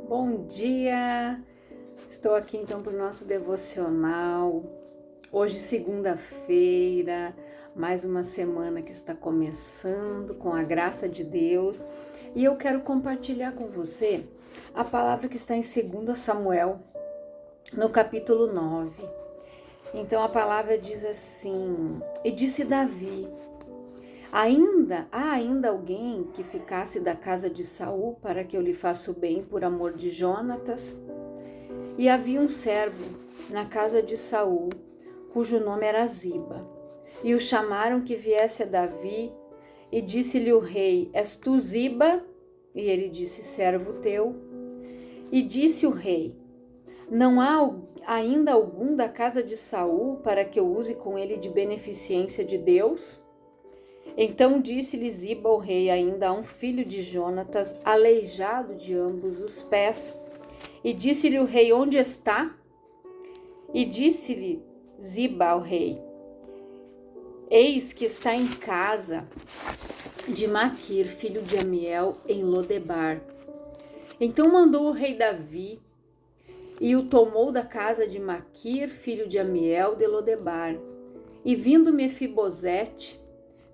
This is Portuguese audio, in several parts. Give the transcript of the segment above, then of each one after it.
Bom dia! Estou aqui então para o nosso devocional. Hoje, segunda-feira, mais uma semana que está começando com a graça de Deus. E eu quero compartilhar com você a palavra que está em 2 Samuel, no capítulo 9. Então a palavra diz assim: E disse Davi: há ainda alguém que ficasse da casa de Saul para que eu lhe faça o bem por amor de Jonatas? E havia um servo na casa de Saul, cujo nome era Ziba. E o chamaram que viesse a Davi, e disse-lhe o rei: És tu Ziba? E ele disse: Servo teu. E disse o rei: Não há ainda algum da casa de Saul para que eu use com ele de beneficência de Deus? Então disse-lhe Ziba ao rei: Ainda há um filho de Jonatas, aleijado de ambos os pés. E disse-lhe o rei: Onde está? E disse-lhe Ziba ao rei: Eis que está em casa de Maquir, filho de Amiel, em Lodebar. Então mandou o rei Davi e o tomou da casa de Maquir, filho de Amiel, de Lodebar. E vindo Mefibosete,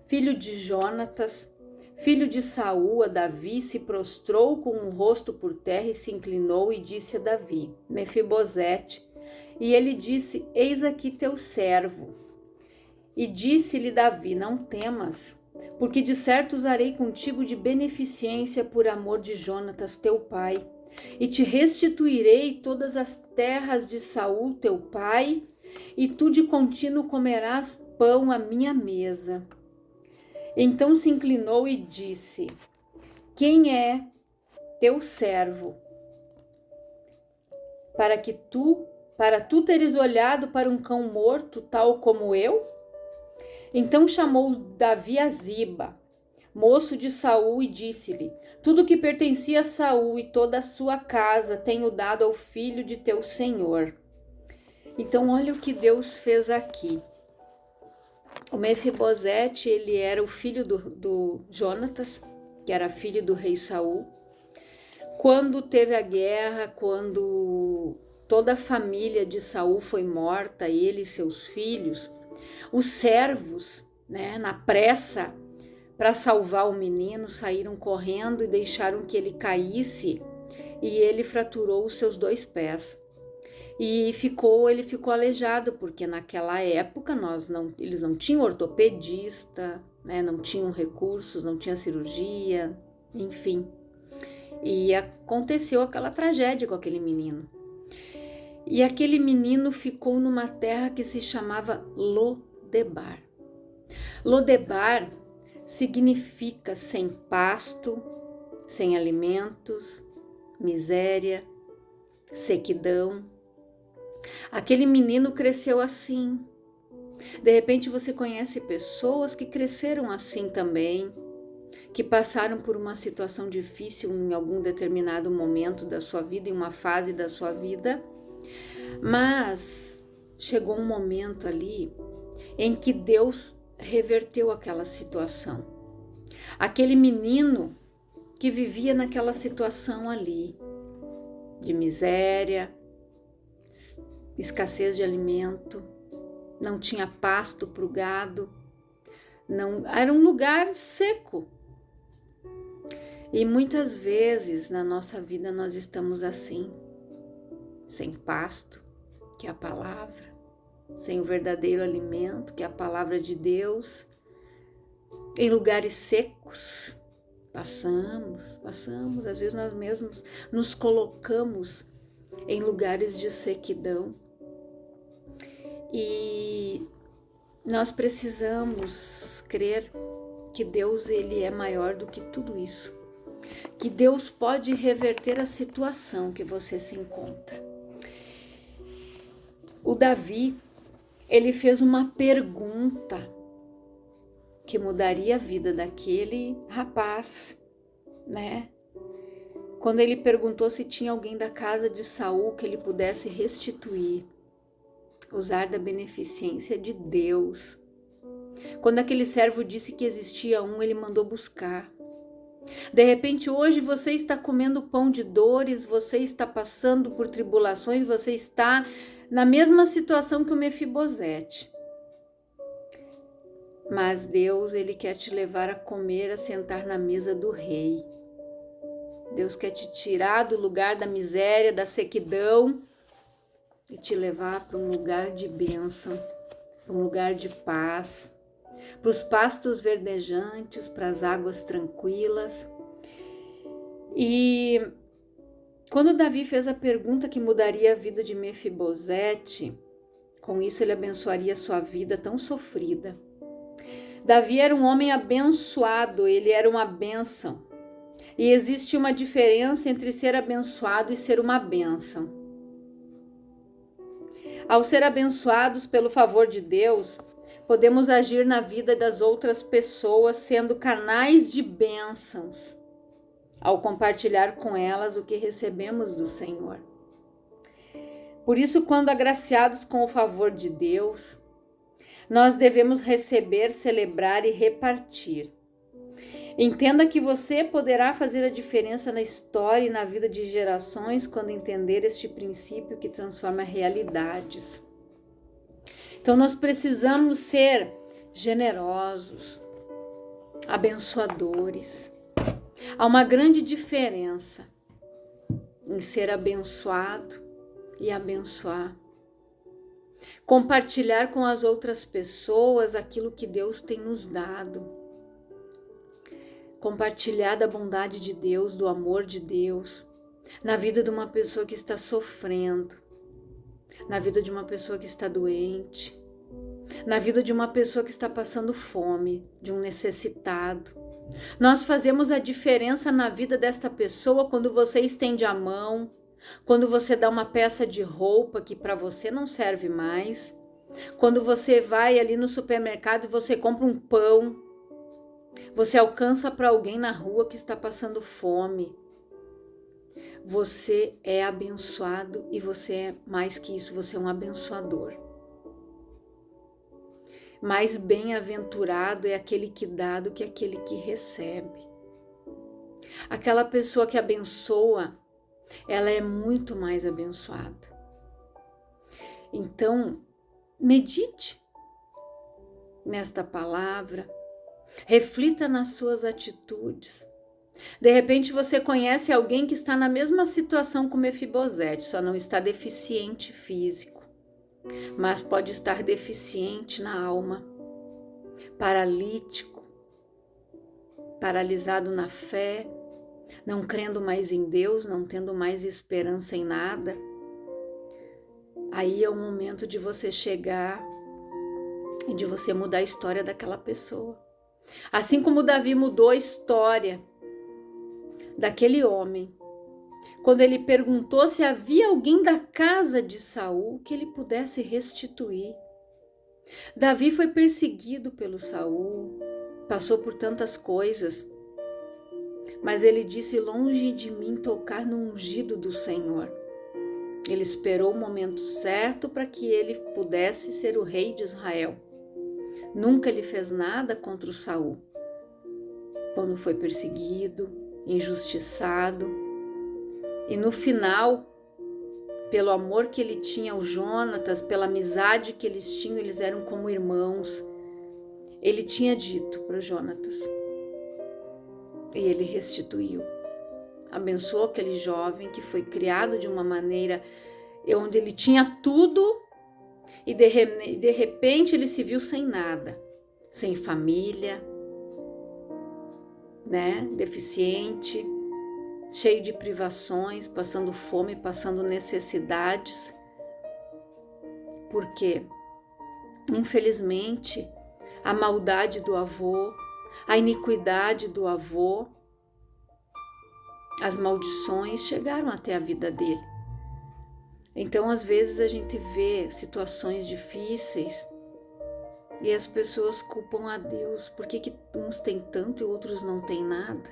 filho de Jonatas, filho de Saul, a Davi, se prostrou com o rosto por terra e se inclinou e disse a Davi: Mefibosete. E ele disse: Eis aqui teu servo. E disse-lhe Davi: Não temas, porque de certo usarei contigo de beneficência por amor de Jonatas teu pai, e te restituirei todas as terras de Saul teu pai, e tu de contínuo comerás pão à minha mesa. Então se inclinou e disse: Quem é teu servo, para tu teres olhado para um cão morto, tal como eu? Então chamou Davi a Ziba, moço de Saul, e disse-lhe: Tudo que pertencia a Saul e toda a sua casa tenho dado ao filho de teu senhor. Então olha o que Deus fez aqui. O Mefibosete, ele era o filho do Jonatas, que era filho do rei Saul. Quando teve a guerra, quando toda a família de Saul foi morta, ele e seus filhos, os servos, na pressa para salvar o menino, saíram correndo e deixaram que ele caísse, e ele fraturou os seus 2 pés. E ele ficou aleijado, porque naquela época eles não tinham ortopedista, não tinham recursos, não tinha cirurgia, enfim. E aconteceu aquela tragédia com aquele menino. E aquele menino ficou numa terra que se chamava Lodebar. Lodebar significa sem pasto, sem alimentos, miséria, sequidão. Aquele menino cresceu assim. De repente você conhece pessoas que cresceram assim também, que passaram por uma situação difícil em algum determinado momento da sua vida, em uma fase da sua vida, mas chegou um momento ali em que Deus reverteu aquela situação. Aquele menino que vivia naquela situação ali, de miséria, escassez de alimento, não tinha pasto para o gado, era um lugar seco. E muitas vezes na nossa vida nós estamos assim, sem pasto, que é a palavra, sem o verdadeiro alimento, que é a palavra de Deus, em lugares secos. Passamos, às vezes nós mesmos nos colocamos em lugares de sequidão. E nós precisamos crer que Deus, ele é maior do que tudo isso. Que Deus pode reverter a situação que você se encontra. O Davi, ele fez uma pergunta que mudaria a vida daquele rapaz, Quando ele perguntou se tinha alguém da casa de Saul que ele pudesse restituir, usar da beneficência de Deus. Quando aquele servo disse que existia um, ele mandou buscar. De repente hoje você está comendo pão de dores, você está passando por tribulações, você está na mesma situação que o Mefibosete. Mas Deus, Ele quer te levar a comer, a sentar na mesa do rei. Deus quer te tirar do lugar da miséria, da sequidão e te levar para um lugar de bênção, para um lugar de paz, para os pastos verdejantes, para as águas tranquilas. E quando Davi fez a pergunta que mudaria a vida de Mefibosete, com isso ele abençoaria sua vida tão sofrida. Davi era um homem abençoado, ele era uma bênção. E existe uma diferença entre ser abençoado e ser uma bênção. Ao ser abençoados pelo favor de Deus, podemos agir na vida das outras pessoas sendo canais de bênçãos, ao compartilhar com elas o que recebemos do Senhor. Por isso, quando agraciados com o favor de Deus, nós devemos receber, celebrar e repartir. Entenda que você poderá fazer a diferença na história e na vida de gerações quando entender este princípio que transforma realidades. Então nós precisamos ser generosos, abençoadores. Há uma grande diferença em ser abençoado e abençoar. Compartilhar com as outras pessoas aquilo que Deus tem nos dado. Compartilhar da bondade de Deus, do amor de Deus, na vida de uma pessoa que está sofrendo, na vida de uma pessoa que está doente, na vida de uma pessoa que está passando fome, de um necessitado. Nós fazemos a diferença na vida desta pessoa quando você estende a mão, quando você dá uma peça de roupa que para você não serve mais, quando você vai ali no supermercado e você compra um pão, você alcança para alguém na rua que está passando fome. Você é abençoado e você é mais que isso, você é um abençoador. Mais bem-aventurado é aquele que dá do que aquele que recebe. Aquela pessoa que abençoa, ela é muito mais abençoada. Então, medite nesta palavra, reflita nas suas atitudes. De repente você conhece alguém que está na mesma situação que Mefibosete, só não está deficiente físico, mas pode estar deficiente na alma, paralítico, paralisado na fé, não crendo mais em Deus, não tendo mais esperança em nada. Aí é o momento de você chegar e de você mudar a história daquela pessoa. Assim como Davi mudou a história daquele homem, quando ele perguntou se havia alguém da casa de Saul que ele pudesse restituir. Davi foi perseguido pelo Saul, passou por tantas coisas, mas ele disse: longe de mim tocar no ungido do Senhor. Ele esperou o momento certo para que ele pudesse ser o rei de Israel. Nunca lhe fez nada contra o Saul. Quando foi perseguido, injustiçado, e no final, pelo amor que ele tinha ao Jonatas, pela amizade que eles tinham, eles eram como irmãos. Ele tinha dito para Jonatas, e ele restituiu. Abençoou aquele jovem que foi criado de uma maneira onde ele tinha tudo e de repente ele se viu sem nada, sem família, né? Deficiente, cheio de privações, passando fome, passando necessidades. Porque, infelizmente, a maldade do avô, a iniquidade do avô, as maldições chegaram até a vida dele. Então, às vezes, a gente vê situações difíceis e as pessoas culpam a Deus. Por que uns têm tanto e outros não têm nada?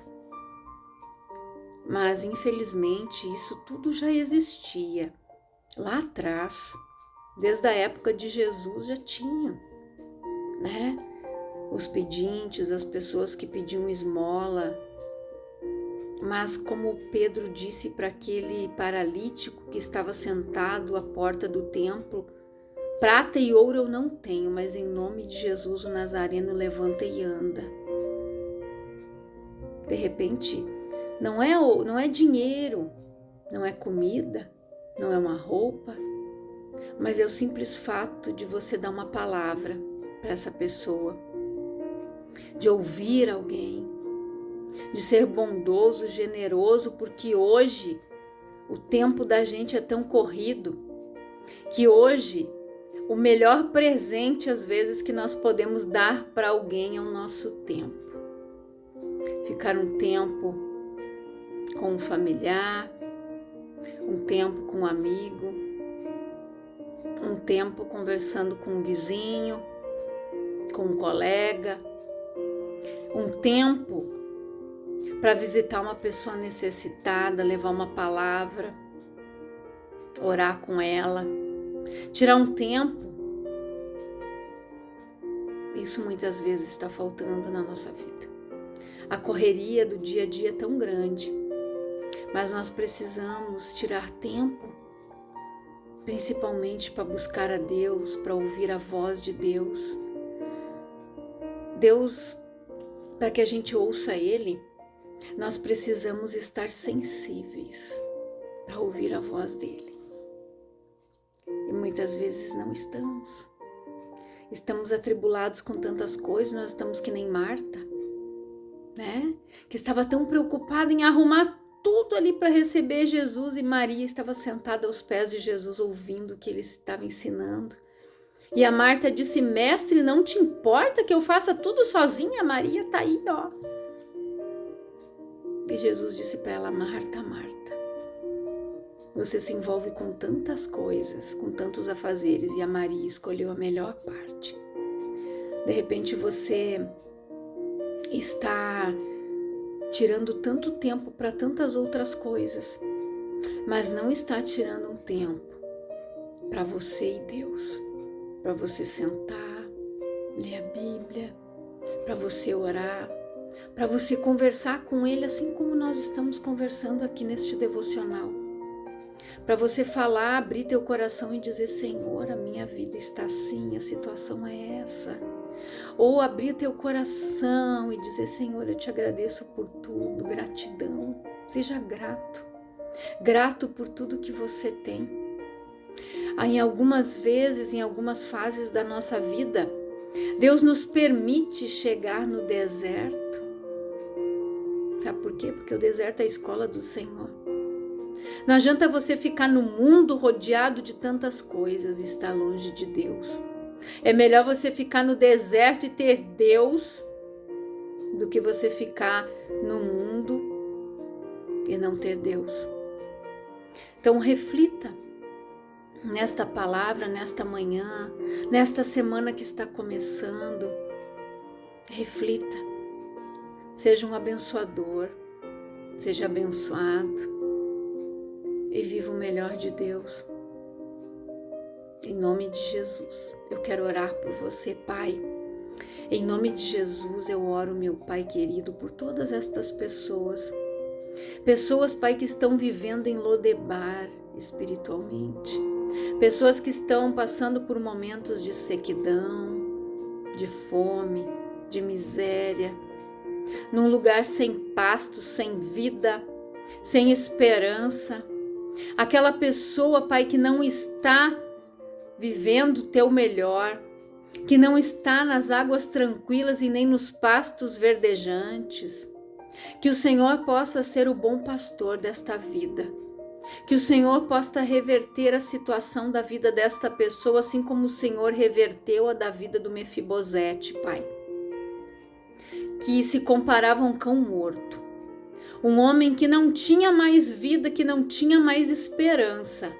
Mas, infelizmente, isso tudo já existia lá atrás. Desde a época de Jesus já tinham, né? Os pedintes, as pessoas que pediam esmola, Mas como Pedro disse para aquele paralítico que estava sentado à porta do templo, prata e ouro eu não tenho, mas em nome de Jesus o Nazareno levanta e anda. De repente, não é dinheiro, não é comida, não é uma roupa, mas é o simples fato de você dar uma palavra para essa pessoa, de ouvir alguém, de ser bondoso, generoso, porque hoje o tempo da gente é tão corrido que hoje o melhor presente às vezes que nós podemos dar para alguém é o nosso tempo. Ficar um tempo com um familiar, um tempo com um amigo, um tempo conversando com um vizinho, com um colega, um tempo para visitar uma pessoa necessitada, levar uma palavra, orar com ela, tirar um tempo. Isso muitas vezes está faltando na nossa vida. A correria do dia a dia é tão grande, mas nós precisamos tirar tempo, principalmente para buscar a Deus, para ouvir a voz de Deus. Deus, para que a gente ouça Ele, nós precisamos estar sensíveis para ouvir a voz dEle. E muitas vezes não estamos. Estamos atribulados com tantas coisas, nós estamos que nem Marta, né? Que estava tão preocupada em arrumar tudo ali para receber Jesus, e Maria estava sentada aos pés de Jesus ouvindo o que ele estava ensinando. E a Marta disse: mestre, não te importa que eu faça tudo sozinha? A Maria está aí, ó. E Jesus disse para ela: Marta, Marta, você se envolve com tantas coisas, com tantos afazeres, e a Maria escolheu a melhor parte. De repente você está tirando tanto tempo para tantas outras coisas, mas não está tirando um tempo para você e Deus, para você sentar, ler a Bíblia, para você orar, para você conversar com Ele assim como nós estamos conversando aqui neste devocional. Para você falar, abrir teu coração e dizer: Senhor, a minha vida está assim, a situação é essa. Ou abrir teu coração e dizer: Senhor, eu te agradeço por tudo, gratidão. Seja grato, grato por tudo que você tem. Em algumas vezes, em algumas fases da nossa vida, Deus nos permite chegar no deserto. Sabe por quê? Porque o deserto é a escola do Senhor. Não adianta você ficar no mundo rodeado de tantas coisas e estar longe de Deus. É melhor você ficar no deserto e ter Deus do que você ficar no mundo e não ter Deus. Então reflita nesta palavra, nesta manhã, nesta semana que está começando. Reflita. Seja um abençoador, seja abençoado e viva o melhor de Deus. Em nome de Jesus, eu quero orar por você, Pai. Em nome de Jesus, eu oro, meu Pai querido, por todas estas pessoas. Pessoas, Pai, que estão vivendo em Lodebar espiritualmente. Pessoas que estão passando por momentos de sequidão, de fome, de miséria, num lugar sem pasto, sem vida, sem esperança. Aquela pessoa, Pai, que não está vivendo o teu melhor, que não está nas águas tranquilas e nem nos pastos verdejantes. Que o Senhor possa ser o bom pastor desta vida. Que o Senhor possa reverter a situação da vida desta pessoa, assim como o Senhor reverteu a da vida do Mefibosete, Pai. Que se comparava a um cão morto. Um homem que não tinha mais vida, que não tinha mais esperança.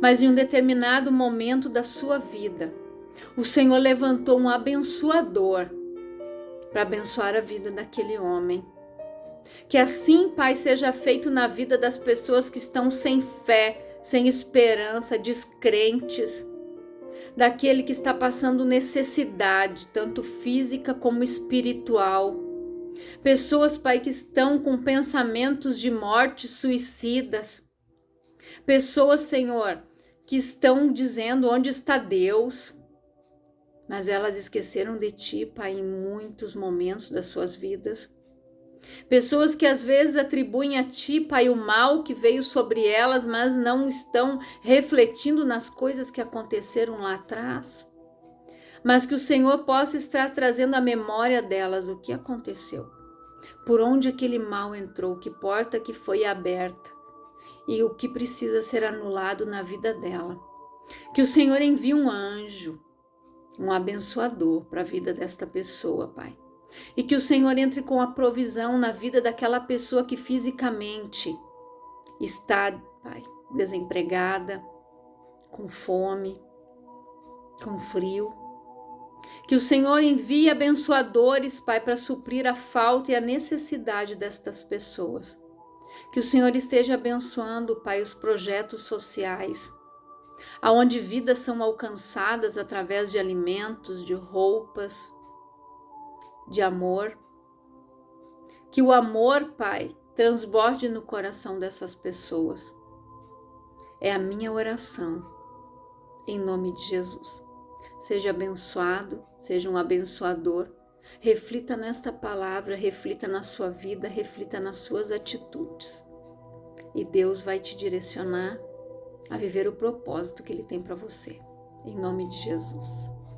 Mas em um determinado momento da sua vida, o Senhor levantou um abençoador para abençoar a vida daquele homem. Que assim, Pai, seja feito na vida das pessoas que estão sem fé, sem esperança, descrentes, daquele que está passando necessidade, tanto física como espiritual. Pessoas, Pai, que estão com pensamentos de morte, suicidas. Pessoas, Senhor, que estão dizendo onde está Deus, mas elas esqueceram de Ti, Pai, em muitos momentos das suas vidas. Pessoas que às vezes atribuem a Ti, Pai, o mal que veio sobre elas, mas não estão refletindo nas coisas que aconteceram lá atrás. Mas que o Senhor possa estar trazendo à memória delas o que aconteceu, por onde aquele mal entrou, que porta que foi aberta e o que precisa ser anulado na vida dela. Que o Senhor envie um anjo, um abençoador para a vida desta pessoa, Pai. E que o Senhor entre com a provisão na vida daquela pessoa que fisicamente está, Pai, desempregada, com fome, com frio. Que o Senhor envie abençoadores, Pai, para suprir a falta e a necessidade destas pessoas. Que o Senhor esteja abençoando, Pai, os projetos sociais, aonde vidas são alcançadas através de alimentos, de roupas, de amor. Que o amor, Pai, transborde no coração dessas pessoas. É a minha oração, em nome de Jesus. Seja abençoado, seja um abençoador. Reflita nesta palavra, reflita na sua vida, reflita nas suas atitudes. E Deus vai te direcionar a viver o propósito que Ele tem para você. Em nome de Jesus.